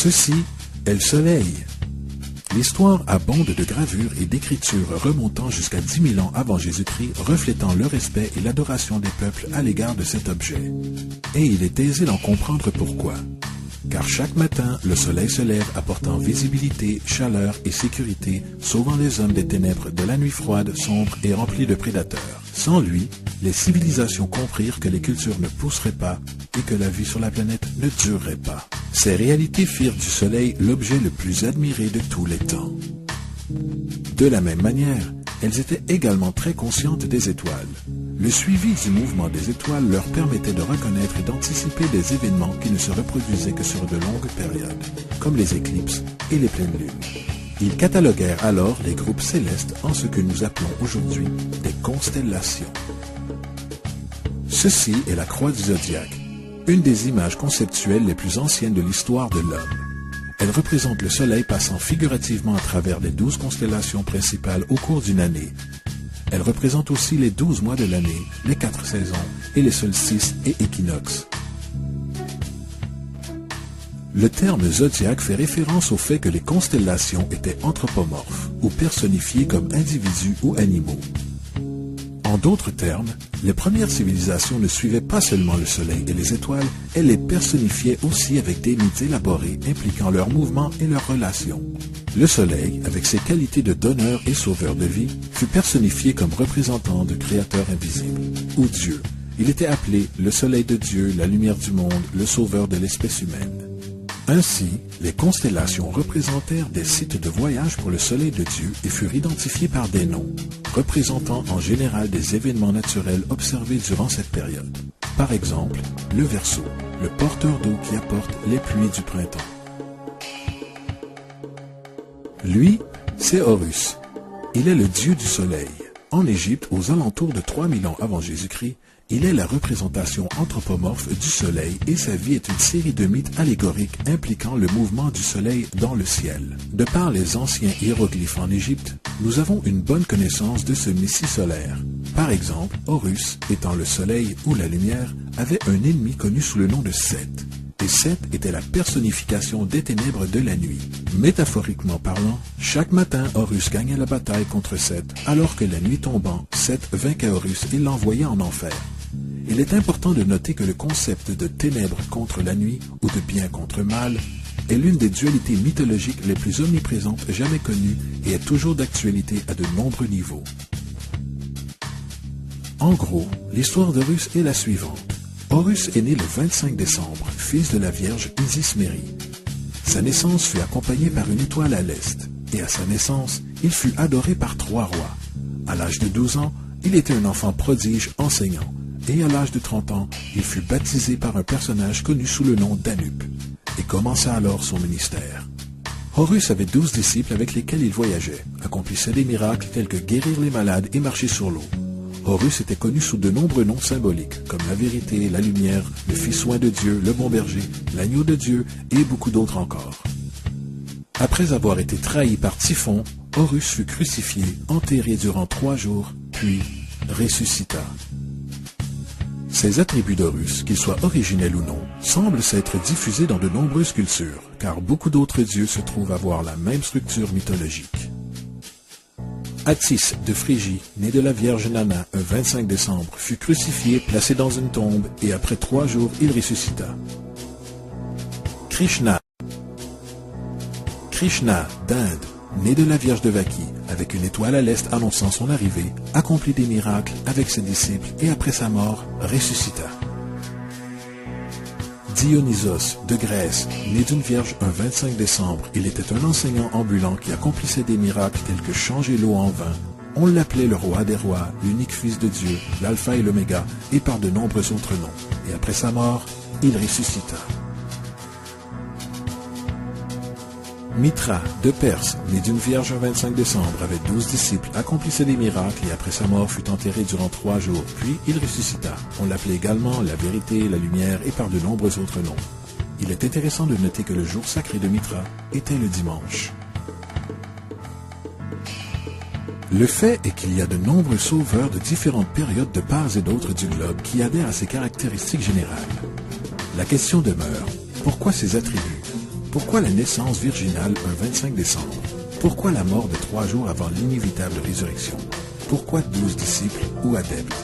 Ceci est le soleil. L'histoire abonde de gravures et d'écritures remontant jusqu'à 10 000 ans avant Jésus-Christ, reflétant le respect et l'adoration des peuples à l'égard de cet objet. Et il est aisé d'en comprendre pourquoi. Car chaque matin, le soleil se lève apportant visibilité, chaleur et sécurité, sauvant les hommes des ténèbres de la nuit froide, sombre et remplie de prédateurs. Sans lui, les civilisations comprirent que les cultures ne pousseraient pas et que la vie sur la planète ne durerait pas. Ces réalités firent du soleil l'objet le plus admiré de tous les temps. De la même manière, elles étaient également très conscientes des étoiles. Le suivi du mouvement des étoiles leur permettait de reconnaître et d'anticiper des événements qui ne se reproduisaient que sur de longues périodes, comme les éclipses et les pleines lunes. Ils cataloguèrent alors les groupes célestes en ce que nous appelons aujourd'hui des constellations. Ceci est la croix du zodiaque, une des images conceptuelles les plus anciennes de l'histoire de l'homme. Elle représente le soleil passant figurativement à travers les 12 constellations principales au cours d'une année. Elle représente aussi les 12 mois de l'année, les 4 saisons et les solstices et équinoxes. Le terme zodiaque fait référence au fait que les constellations étaient anthropomorphes ou personnifiées comme individus ou animaux. En d'autres termes, les premières civilisations ne suivaient pas seulement le soleil et les étoiles, elles les personnifiaient aussi avec des mythes élaborés impliquant leurs mouvements et leurs relations. Le soleil, avec ses qualités de donneur et sauveur de vie, fut personnifié comme représentant de créateur invisible, ou Dieu. Il était appelé le soleil de Dieu, la lumière du monde, le sauveur de l'espèce humaine. Ainsi, les constellations représentèrent des sites de voyage pour le soleil de Dieu et furent identifiés par des noms, représentant en général des événements naturels observés durant cette période. Par exemple, le Verseau, le porteur d'eau qui apporte les pluies du printemps. Lui, c'est Horus. Il est le dieu du soleil. En Égypte, aux alentours de 3000 ans avant Jésus-Christ, il est la représentation anthropomorphe du soleil et sa vie est une série de mythes allégoriques impliquant le mouvement du soleil dans le ciel. De par les anciens hiéroglyphes en Égypte, nous avons une bonne connaissance de ce messie solaire. Par exemple, Horus, étant le soleil ou la lumière, avait un ennemi connu sous le nom de Seth. Et Seth était la personnification des ténèbres de la nuit. Métaphoriquement parlant, chaque matin Horus gagnait la bataille contre Seth, alors que la nuit tombant, Seth vainquait Horus et l'envoyait en enfer. Il est important de noter que le concept de ténèbres contre la nuit ou de bien contre mal est l'une des dualités mythologiques les plus omniprésentes jamais connues et est toujours d'actualité à de nombreux niveaux. En gros, l'histoire d'Horus est la suivante. Horus est né le 25 décembre, fils de la Vierge Isis-Mérie. Sa naissance fut accompagnée par une étoile à l'est, et à sa naissance, il fut adoré par 3 rois. À l'âge de 12 ans, il était un enfant prodige enseignant, et à l'âge de 30 ans, il fut baptisé par un personnage connu sous le nom d'Anup, et commença alors son ministère. Horus avait 12 disciples avec lesquels il voyageait, accomplissait des miracles tels que guérir les malades et marcher sur l'eau. Horus était connu sous de nombreux noms symboliques, comme la vérité, la lumière, le fils oint de Dieu, le bon berger, l'agneau de Dieu et beaucoup d'autres encore. Après avoir été trahi par Typhon, Horus fut crucifié, enterré durant 3 jours, puis ressuscita. Ces attributs d'Horus, qu'ils soient originels ou non, semblent s'être diffusés dans de nombreuses cultures, car beaucoup d'autres dieux se trouvent avoir la même structure mythologique. Attis de Phrygie, né de la Vierge Nana un 25 décembre, fut crucifié, placé dans une tombe, et après 3 jours, il ressuscita. Krishna d'Inde, né de la Vierge de Vaki, avec une étoile à l'est annonçant son arrivée, accomplit des miracles avec ses disciples et après sa mort, ressuscita. Dionysos de Grèce, né d'une vierge un 25 décembre, il était un enseignant ambulant qui accomplissait des miracles tels que changer l'eau en vin. On l'appelait le roi des rois, l'unique fils de Dieu, l'alpha et l'oméga, et par de nombreux autres noms. Et après sa mort, il ressuscita. Mitra de Perse, né d'une vierge un 25 décembre, avec 12 disciples, accomplissait des miracles et après sa mort fut enterré durant 3 jours, puis il ressuscita. On l'appelait également la vérité, la lumière et par de nombreux autres noms. Il est intéressant de noter que le jour sacré de Mitra était le dimanche. Le fait est qu'il y a de nombreux sauveurs de différentes périodes de part et d'autre du globe qui adhèrent à ces caractéristiques générales. La question demeure, pourquoi ces attributs? Pourquoi la naissance virginale un 25 décembre? Pourquoi la mort de 3 jours avant l'inévitable résurrection? Pourquoi 12 disciples ou adeptes?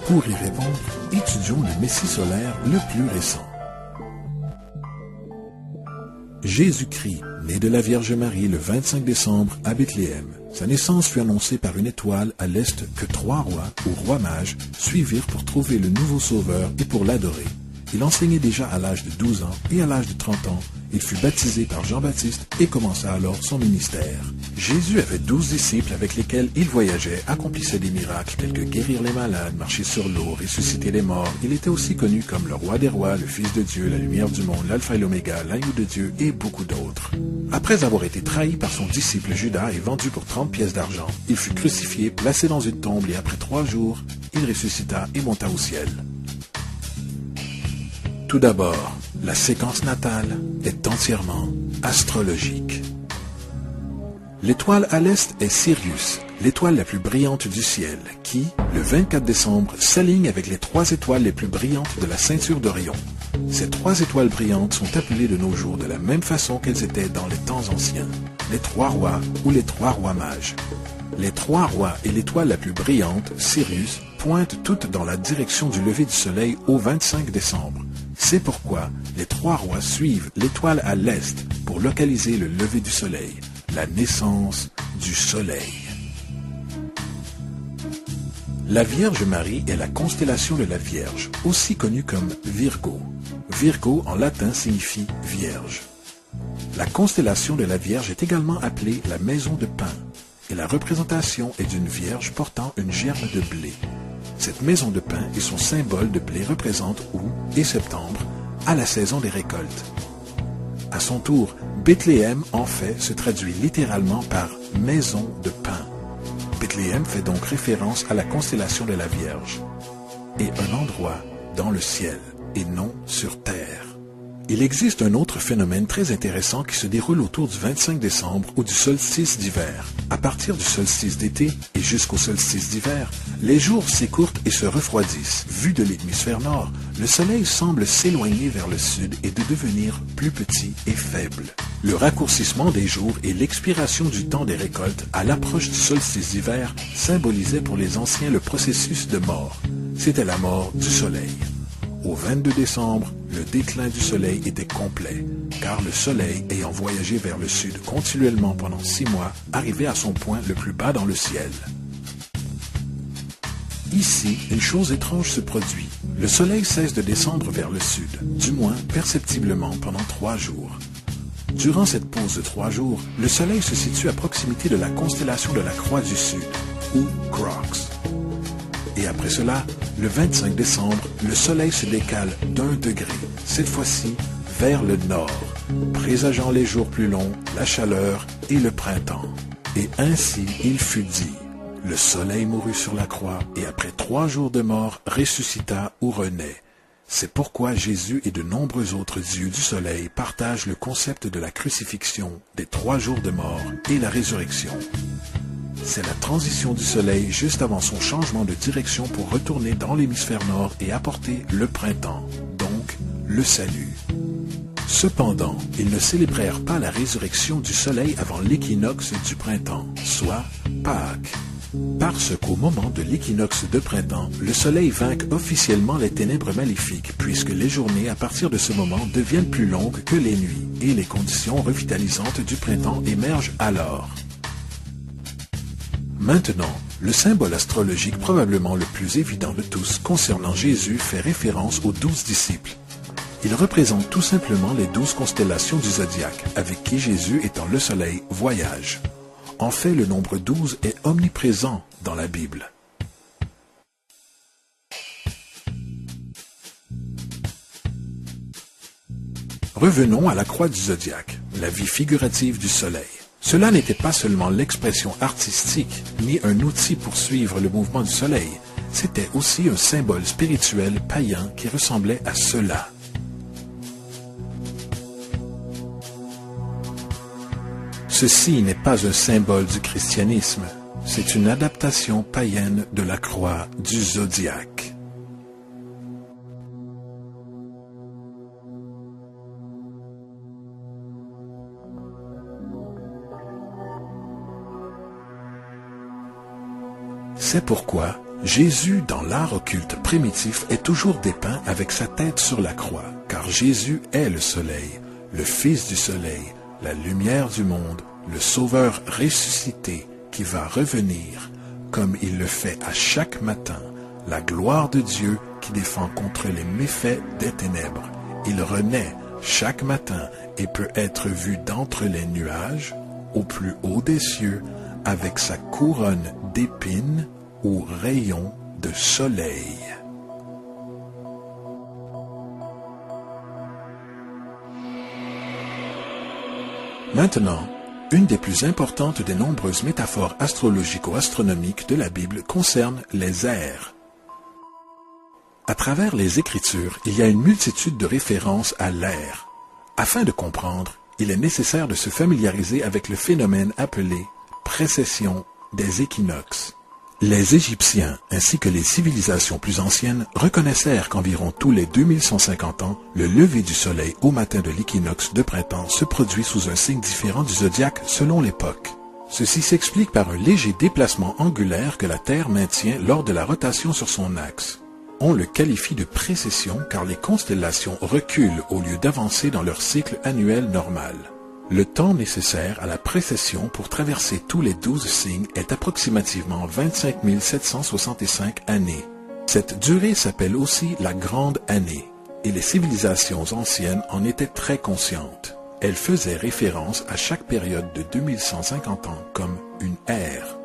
Pour y répondre, étudions le Messie solaire le plus récent. Jésus-Christ, né de la Vierge Marie le 25 décembre à Bethléem. Sa naissance fut annoncée par une étoile à l'est que 3 rois ou rois mages suivirent pour trouver le nouveau sauveur et pour l'adorer. Il enseignait déjà à l'âge de 12 ans et à l'âge de 30 ans, il fut baptisé par Jean-Baptiste et commença alors son ministère. Jésus avait 12 disciples avec lesquels il voyageait, accomplissait des miracles tels que guérir les malades, marcher sur l'eau, ressusciter les morts. Il était aussi connu comme le roi des rois, le fils de Dieu, la lumière du monde, l'alpha et l'oméga, l'agneau de Dieu et beaucoup d'autres. Après avoir été trahi par son disciple Judas et vendu pour 30 pièces d'argent, il fut crucifié, placé dans une tombe et après 3 jours, il ressuscita et monta au ciel. Tout d'abord, la séquence natale est entièrement astrologique. L'étoile à l'est est Sirius, l'étoile la plus brillante du ciel, qui, le 24 décembre, s'aligne avec les 3 étoiles les plus brillantes de la ceinture d'Orion. Ces 3 étoiles brillantes sont appelées de nos jours de la même façon qu'elles étaient dans les temps anciens, les 3 rois ou les 3 rois mages. Les 3 rois et l'étoile la plus brillante, Sirius, pointent toutes dans la direction du lever du soleil au 25 décembre. C'est pourquoi les 3 rois suivent l'étoile à l'est pour localiser le lever du soleil, la naissance du soleil. La Vierge Marie est la constellation de la Vierge, aussi connue comme Virgo. Virgo en latin signifie Vierge. La constellation de la Vierge est également appelée la maison de pain, et la représentation est d'une Vierge portant une germe de blé. Cette maison de pain et son symbole de blé représentent août et septembre, à la saison des récoltes. À son tour, Bethléem, en fait, se traduit littéralement par « maison de pain ». Bethléem fait donc référence à la constellation de la Vierge et un endroit dans le ciel et non sur terre. Il existe un autre phénomène très intéressant qui se déroule autour du 25 décembre ou du solstice d'hiver. À partir du solstice d'été et jusqu'au solstice d'hiver, les jours s'écourtent et se refroidissent. Vu de l'hémisphère nord, le soleil semble s'éloigner vers le sud et de devenir plus petit et faible. Le raccourcissement des jours et l'expiration du temps des récoltes à l'approche du solstice d'hiver symbolisaient pour les anciens le processus de mort. C'était la mort du soleil. Au 22 décembre, le déclin du soleil était complet, car le soleil, ayant voyagé vers le sud continuellement pendant 6 mois, arrivait à son point le plus bas dans le ciel. Ici, une chose étrange se produit. Le soleil cesse de descendre vers le sud, du moins perceptiblement pendant 3 jours. Durant cette pause de 3 jours, le soleil se situe à proximité de la constellation de la Croix du Sud, ou Crux. Et après cela, le 25 décembre, le soleil se décale d'1 degré, cette fois-ci vers le nord, présageant les jours plus longs, la chaleur et le printemps. Et ainsi il fut dit, le soleil mourut sur la croix et après 3 jours de mort ressuscita ou renaît. C'est pourquoi Jésus et de nombreux autres dieux du soleil partagent le concept de la crucifixion, des 3 jours de mort et la résurrection. C'est la transition du soleil juste avant son changement de direction pour retourner dans l'hémisphère nord et apporter le printemps, donc le salut. Cependant, ils ne célébrèrent pas la résurrection du soleil avant l'équinoxe du printemps, soit Pâques. Parce qu'au moment de l'équinoxe de printemps, le soleil vainque officiellement les ténèbres maléfiques, puisque les journées à partir de ce moment deviennent plus longues que les nuits, et les conditions revitalisantes du printemps émergent alors. Maintenant, le symbole astrologique probablement le plus évident de tous concernant Jésus fait référence aux 12 disciples. Il représente tout simplement les 12 constellations du zodiaque, avec qui Jésus, étant le soleil, voyage. En fait, le nombre 12 est omniprésent dans la Bible. Revenons à la croix du zodiaque, la vie figurative du soleil. Cela n'était pas seulement l'expression artistique, ni un outil pour suivre le mouvement du soleil, c'était aussi un symbole spirituel païen qui ressemblait à cela. Ceci n'est pas un symbole du christianisme, c'est une adaptation païenne de la croix du zodiaque. C'est pourquoi Jésus, dans l'art occulte primitif, est toujours dépeint avec sa tête sur la croix, car Jésus est le soleil, le Fils du soleil, la lumière du monde, le Sauveur ressuscité qui va revenir, comme il le fait à chaque matin, la gloire de Dieu qui défend contre les méfaits des ténèbres. Il renaît chaque matin et peut être vu d'entre les nuages, au plus haut des cieux, avec sa couronne d'épines ou rayons de soleil. Maintenant, une des plus importantes des nombreuses métaphores astrologico-astronomiques de la Bible concerne les airs. À travers les Écritures, il y a une multitude de références à l'air. Afin de comprendre, il est nécessaire de se familiariser avec le phénomène appelé précession des équinoxes. Les Égyptiens, ainsi que les civilisations plus anciennes, reconnaissèrent qu'environ tous les 2150 ans, le lever du soleil au matin de l'équinoxe de printemps se produit sous un signe différent du zodiaque selon l'époque. Ceci s'explique par un léger déplacement angulaire que la Terre maintient lors de la rotation sur son axe. On le qualifie de précession car les constellations reculent au lieu d'avancer dans leur cycle annuel normal. Le temps nécessaire à la précession pour traverser tous les 12 signes est approximativement 25 765 années. Cette durée s'appelle aussi la Grande Année, et les civilisations anciennes en étaient très conscientes. Elles faisaient référence à chaque période de 2150 ans comme une ère.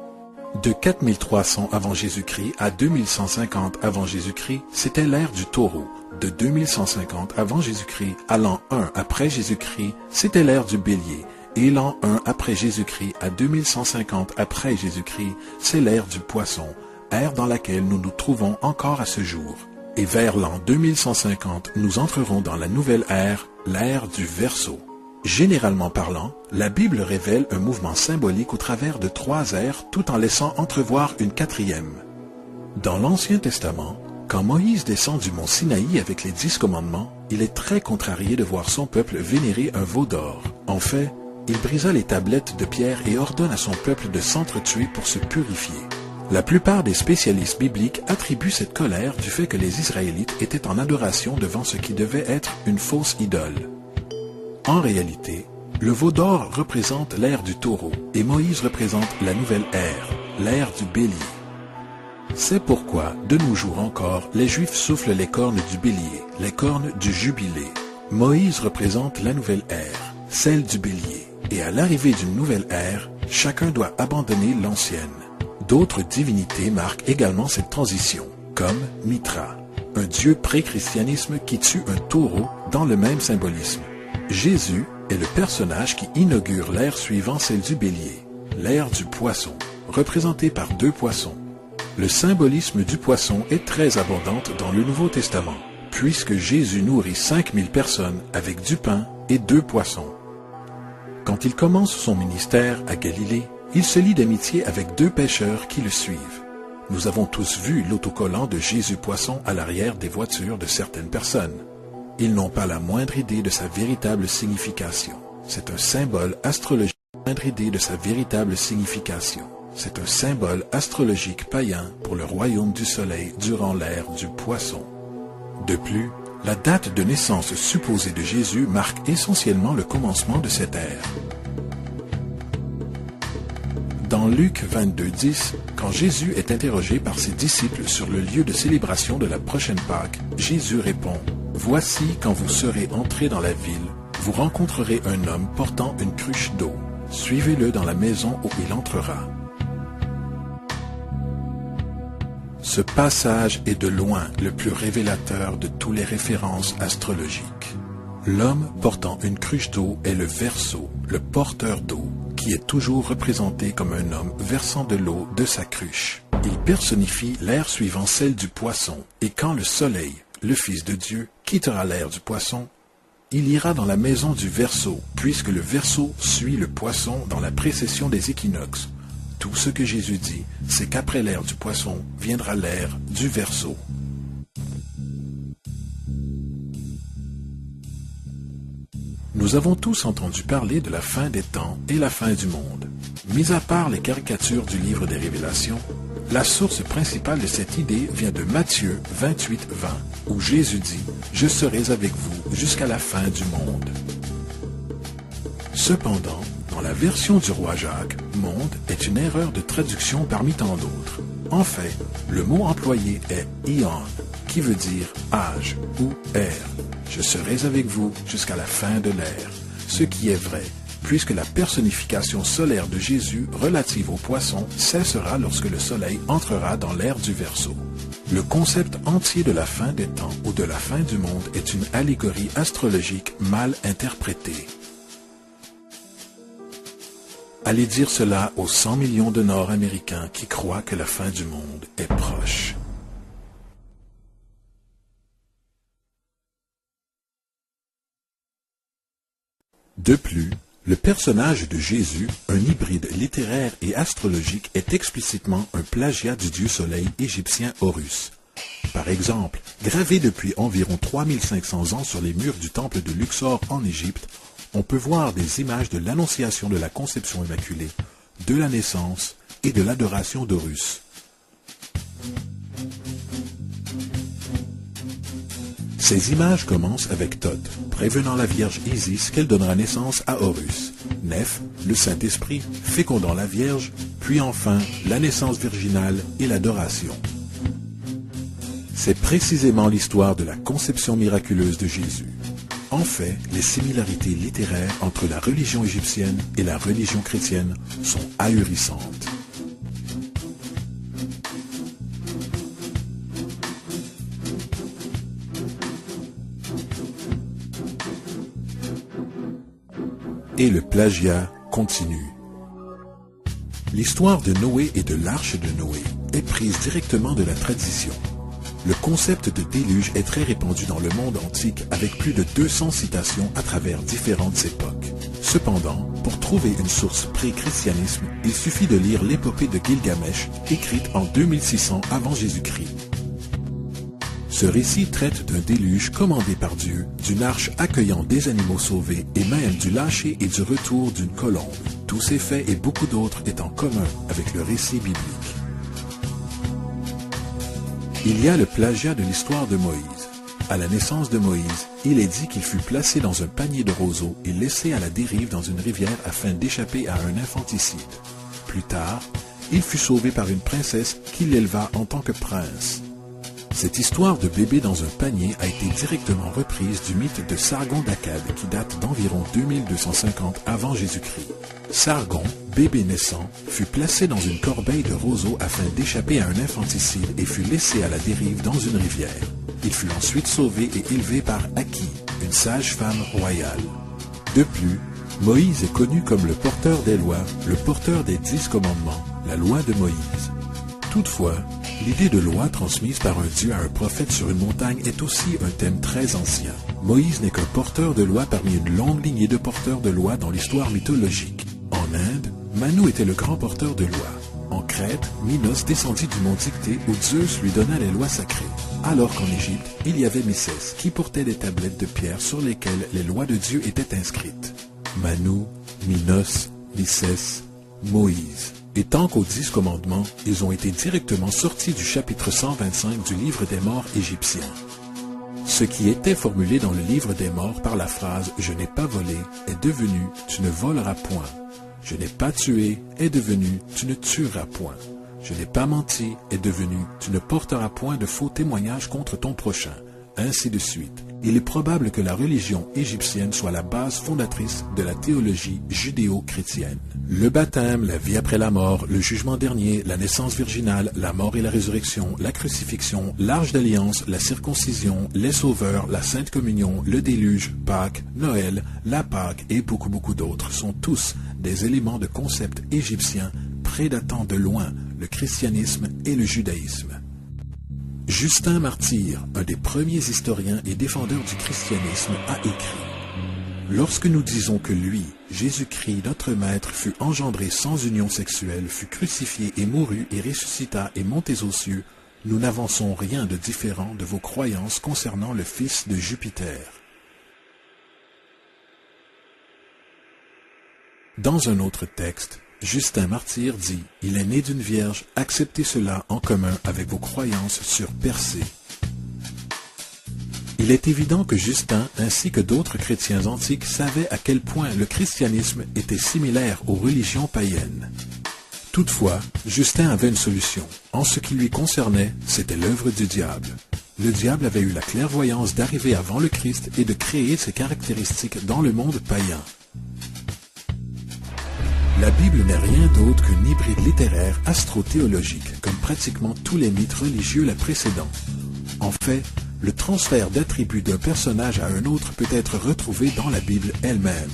De 4300 avant Jésus-Christ à 2150 avant Jésus-Christ, c'était l'ère du taureau. De 2150 avant Jésus-Christ à l'an 1 après Jésus-Christ, c'était l'ère du bélier. Et l'an 1 après Jésus-Christ à 2150 après Jésus-Christ, c'est l'ère du poisson, ère dans laquelle nous nous trouvons encore à ce jour. Et vers l'an 2150, nous entrerons dans la nouvelle ère, l'ère du Verseau. Généralement parlant, la Bible révèle un mouvement symbolique au travers de 3 ères tout en laissant entrevoir une 4e. Dans l'Ancien Testament, quand Moïse descend du mont Sinaï avec les 10 commandements, il est très contrarié de voir son peuple vénérer un veau d'or. En fait, il brisa les tablettes de pierre et ordonne à son peuple de s'entretuer pour se purifier. La plupart des spécialistes bibliques attribuent cette colère du fait que les Israélites étaient en adoration devant ce qui devait être une fausse idole. En réalité, le veau d'or représente l'ère du taureau et Moïse représente la nouvelle ère, l'ère du bélier. C'est pourquoi, de nos jours encore, les Juifs soufflent les cornes du bélier, les cornes du jubilé. Moïse représente la nouvelle ère, celle du bélier. Et à l'arrivée d'une nouvelle ère, chacun doit abandonner l'ancienne. D'autres divinités marquent également cette transition, comme Mitra, un dieu pré-christianisme qui tue un taureau dans le même symbolisme. Jésus est le personnage qui inaugure l'ère suivant celle du bélier, l'ère du poisson, représentée par 2 poissons. Le symbolisme du poisson est très abondant dans le Nouveau Testament, puisque Jésus nourrit 5000 personnes avec du pain et 2 poissons. Quand il commence son ministère à Galilée, il se lie d'amitié avec 2 pêcheurs qui le suivent. Nous avons tous vu l'autocollant de Jésus Poisson à l'arrière des voitures de certaines personnes. Ils n'ont pas la moindre idée de sa véritable signification. C'est un symbole astrologique. C'est un symbole astrologique païen pour le royaume du soleil durant l'ère du poisson. De plus, la date de naissance supposée de Jésus marque essentiellement le commencement de cette ère. Dans Luc 22:10, quand Jésus est interrogé par ses disciples sur le lieu de célébration de la prochaine Pâque, Jésus répond « Voici quand vous serez entrés dans la ville, vous rencontrerez un homme portant une cruche d'eau. Suivez-le dans la maison où il entrera. » Ce passage est de loin le plus révélateur de toutes les références astrologiques. L'homme portant une cruche d'eau est le Verseau, le porteur d'eau, qui est toujours représenté comme un homme versant de l'eau de sa cruche. Il personnifie l'ère suivant celle du poisson, et quand le soleil, le Fils de Dieu, quittera l'ère du poisson, il ira dans la maison du Verseau, puisque le Verseau suit le poisson dans la précession des équinoxes. Tout ce que Jésus dit, c'est qu'après l'ère du poisson viendra l'ère du Verseau. Nous avons tous entendu parler de la fin des temps et la fin du monde. Mis à part les caricatures du livre des Révélations, La source principale de cette idée vient de Matthieu 28:20, où Jésus dit « Je serai avec vous jusqu'à la fin du monde ». Cependant, dans la version du roi Jacques, « monde » est une erreur de traduction parmi tant d'autres. En fait, le mot employé est « ion », qui veut dire « âge » ou « ère ». Je serai avec vous jusqu'à la fin de l'ère, ce qui est vrai, puisque la personnification solaire de Jésus relative aux poissons cessera lorsque le soleil entrera dans l'ère du Verseau. Le concept entier de la fin des temps ou de la fin du monde est une allégorie astrologique mal interprétée. Allez dire cela aux 100 millions de Nord-Américains qui croient que la fin du monde est proche. De plus, le personnage de Jésus, un hybride littéraire et astrologique, est explicitement un plagiat du dieu soleil égyptien Horus. Par exemple, gravé depuis environ 3500 ans sur les murs du temple de Luxor en Égypte, on peut voir des images de l'annonciation de la conception immaculée, de la naissance et de l'adoration d'Horus. Ces images commencent avec Thoth, prévenant la Vierge Isis qu'elle donnera naissance à Horus, Neph, le Saint-Esprit, fécondant la Vierge, puis enfin la naissance virginale et l'adoration. C'est précisément l'histoire de la conception miraculeuse de Jésus. En fait, les similarités littéraires entre la religion égyptienne et la religion chrétienne sont ahurissantes. Et le plagiat continue. L'histoire de Noé et de l'arche de Noé est prise directement de la tradition. Le concept de déluge est très répandu dans le monde antique avec plus de 200 citations à travers différentes époques. Cependant, pour trouver une source pré-christianisme, il suffit de lire l'épopée de Gilgamesh, écrite en 2600 avant Jésus-Christ. Ce récit traite d'un déluge commandé par Dieu, d'une arche accueillant des animaux sauvés et même du lâcher et du retour d'une colombe. Tous ces faits et beaucoup d'autres est en commun avec le récit biblique. Il y a le plagiat de l'histoire de Moïse. À la naissance de Moïse, il est dit qu'il fut placé dans un panier de roseaux et laissé à la dérive dans une rivière afin d'échapper à un infanticide. Plus tard, il fut sauvé par une princesse qui l'éleva en tant que prince. Cette histoire de bébé dans un panier a été directement reprise du mythe de Sargon d'Akkad qui date d'environ 2250 avant Jésus-Christ. Sargon, bébé naissant, fut placé dans une corbeille de roseaux afin d'échapper à un infanticide et fut laissé à la dérive dans une rivière. Il fut ensuite sauvé et élevé par Aki, une sage-femme royale. De plus, Moïse est connu comme le porteur des lois, le porteur des 10 commandements, la loi de Moïse. Toutefois, l'idée de loi transmise par un dieu à un prophète sur une montagne est aussi un thème très ancien. Moïse n'est qu'un porteur de loi parmi une longue lignée de porteurs de loi dans l'histoire mythologique. En Inde, Manu était le grand porteur de loi. En Crète, Minos descendit du mont Dictée où Zeus lui donna les lois sacrées. Alors qu'en Égypte, il y avait Mésès qui portait des tablettes de pierre sur lesquelles les lois de Dieu étaient inscrites. Manu, Minos, Mésès, Moïse. Et tant qu'aux 10 commandements, ils ont été directement sortis du chapitre 125 du livre des morts égyptien. Ce qui était formulé dans le livre des morts par la phrase « Je n'ai pas volé » est devenu « Tu ne voleras point ». « Je n'ai pas tué » est devenu « Tu ne tueras point ». « Je n'ai pas menti » est devenu « Tu ne porteras point de faux témoignages contre ton prochain ». Ainsi de suite. Il est probable que la religion égyptienne soit la base fondatrice de la théologie judéo-chrétienne. Le baptême, la vie après la mort, le jugement dernier, la naissance virginale, la mort et la résurrection, la crucifixion, l'arche d'alliance, la circoncision, les sauveurs, la sainte communion, le déluge, Pâques, Noël, la Pâque et beaucoup d'autres sont tous des éléments de concepts égyptiens prédatant de loin le christianisme et le judaïsme. Justin Martyr, un des premiers historiens et défendeurs du christianisme, a écrit « Lorsque nous disons que lui, Jésus-Christ, notre Maître, fut engendré sans union sexuelle, fut crucifié et mourut et ressuscita et monté aux cieux, nous n'avançons rien de différent de vos croyances concernant le fils de Jupiter. » Dans un autre texte, Justin Martyr dit « Il est né d'une vierge, acceptez cela en commun avec vos croyances sur Persée ». Il est évident que Justin, ainsi que d'autres chrétiens antiques, savaient à quel point le christianisme était similaire aux religions païennes. Toutefois, Justin avait une solution. En ce qui lui concernait, c'était l'œuvre du diable. Le diable avait eu la clairvoyance d'arriver avant le Christ et de créer ses caractéristiques dans le monde païen. La Bible n'est rien d'autre qu'une hybride littéraire astro-théologique, comme pratiquement tous les mythes religieux la précédant. En fait, le transfert d'attributs d'un personnage à un autre peut être retrouvé dans la Bible elle-même.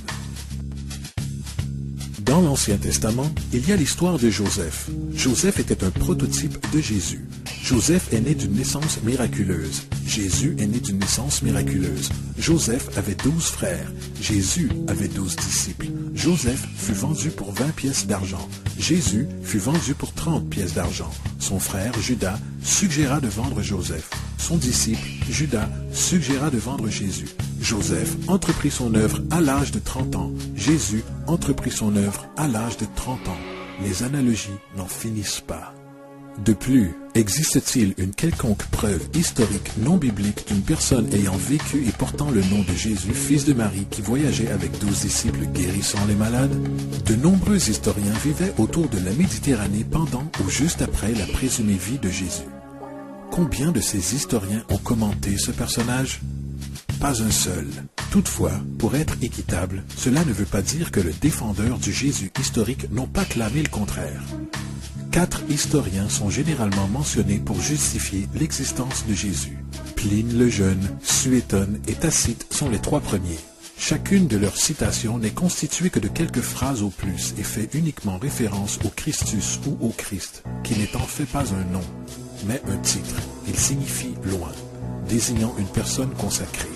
Dans l'Ancien Testament, il y a l'histoire de Joseph. Joseph était un prototype de Jésus. Joseph est né d'une naissance miraculeuse. Jésus est né d'une naissance miraculeuse. Joseph avait 12 frères. Jésus avait 12 disciples. Joseph fut vendu pour 20 pièces d'argent. Jésus fut vendu pour 30 pièces d'argent. Son frère, Judas, suggéra de vendre Joseph. Son disciple, Judas, suggéra de vendre Jésus. Joseph entreprit son œuvre à l'âge de 30 ans. Jésus entreprit son œuvre à l'âge de 30 ans. Les analogies n'en finissent pas. De plus, existe-t-il une quelconque preuve historique non biblique d'une personne ayant vécu et portant le nom de Jésus, fils de Marie, qui voyageait avec 12 disciples guérissant les malades? De nombreux historiens vivaient autour de la Méditerranée pendant ou juste après la présumée vie de Jésus. Combien de ces historiens ont commenté ce personnage? Pas un seul. Toutefois, pour être équitable, cela ne veut pas dire que le défendeur du Jésus historique n'ont pas clamé le contraire. 4 historiens sont généralement mentionnés pour justifier l'existence de Jésus. Pline le Jeune, Suétone et Tacite sont les 3 premiers. Chacune de leurs citations n'est constituée que de quelques phrases au plus et fait uniquement référence au Christus ou au Christ, qui n'est en fait pas un nom, mais un titre. Il signifie loin, désignant une personne consacrée.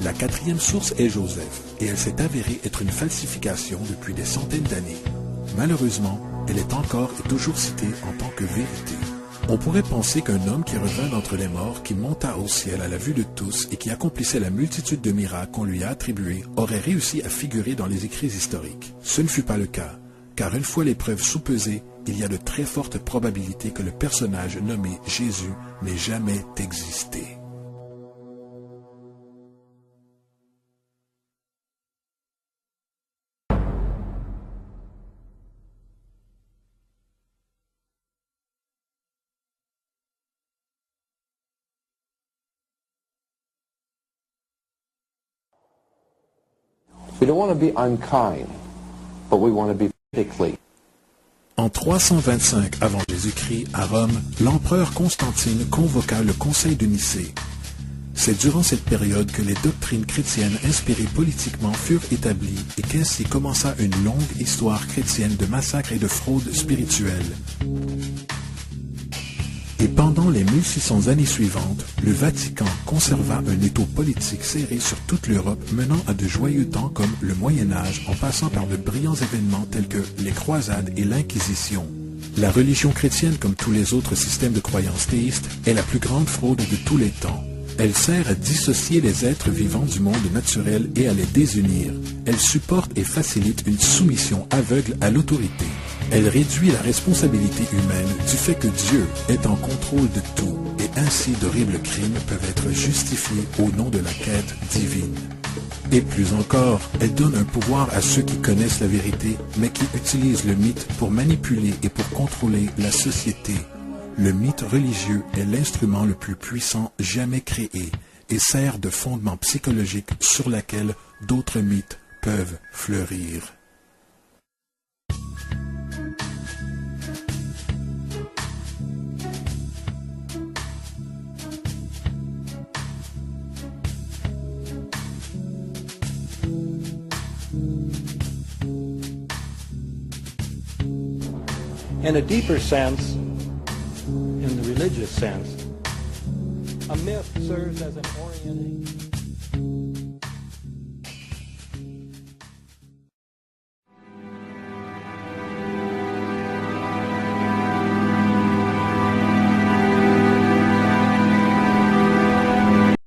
La 4e source est Joseph, et elle s'est avérée être une falsification depuis des centaines d'années. Malheureusement, elle est encore et toujours citée en tant que vérité. On pourrait penser qu'un homme qui revint d'entre les morts, qui monta au ciel à la vue de tous et qui accomplissait la multitude de miracles qu'on lui a attribués, aurait réussi à figurer dans les écrits historiques. Ce ne fut pas le cas, car une fois les preuves soupesées, il y a de très fortes probabilités que le personnage nommé Jésus n'ait jamais existé. We don't want to be unkind, but we want to be politically. En 325 avant Jésus-Christ, à Rome, l'empereur Constantine convoqua le Conseil de Nicée. C'est durant cette période que les doctrines chrétiennes inspirées politiquement furent établies et qu'ainsi commença une longue histoire chrétienne de massacres et de fraudes spirituelles. Et pendant les 1600 années suivantes, le Vatican conserva un étau politique serré sur toute l'Europe menant à de joyeux temps comme le Moyen Âge en passant par de brillants événements tels que les croisades et l'Inquisition. La religion chrétienne, comme tous les autres systèmes de croyances théistes, est la plus grande fraude de tous les temps. Elle sert à dissocier les êtres vivants du monde naturel et à les désunir. Elle supporte et facilite une soumission aveugle à l'autorité. Elle réduit la responsabilité humaine du fait que Dieu est en contrôle de tout et ainsi d'horribles crimes peuvent être justifiés au nom de la quête divine. Et plus encore, elle donne un pouvoir à ceux qui connaissent la vérité, mais qui utilisent le mythe pour manipuler et pour contrôler la société. Le mythe religieux est l'instrument le plus puissant jamais créé et sert de fondement psychologique sur lequel d'autres mythes peuvent fleurir. In a deeper sense, in the religious sense, a myth serves as an orienting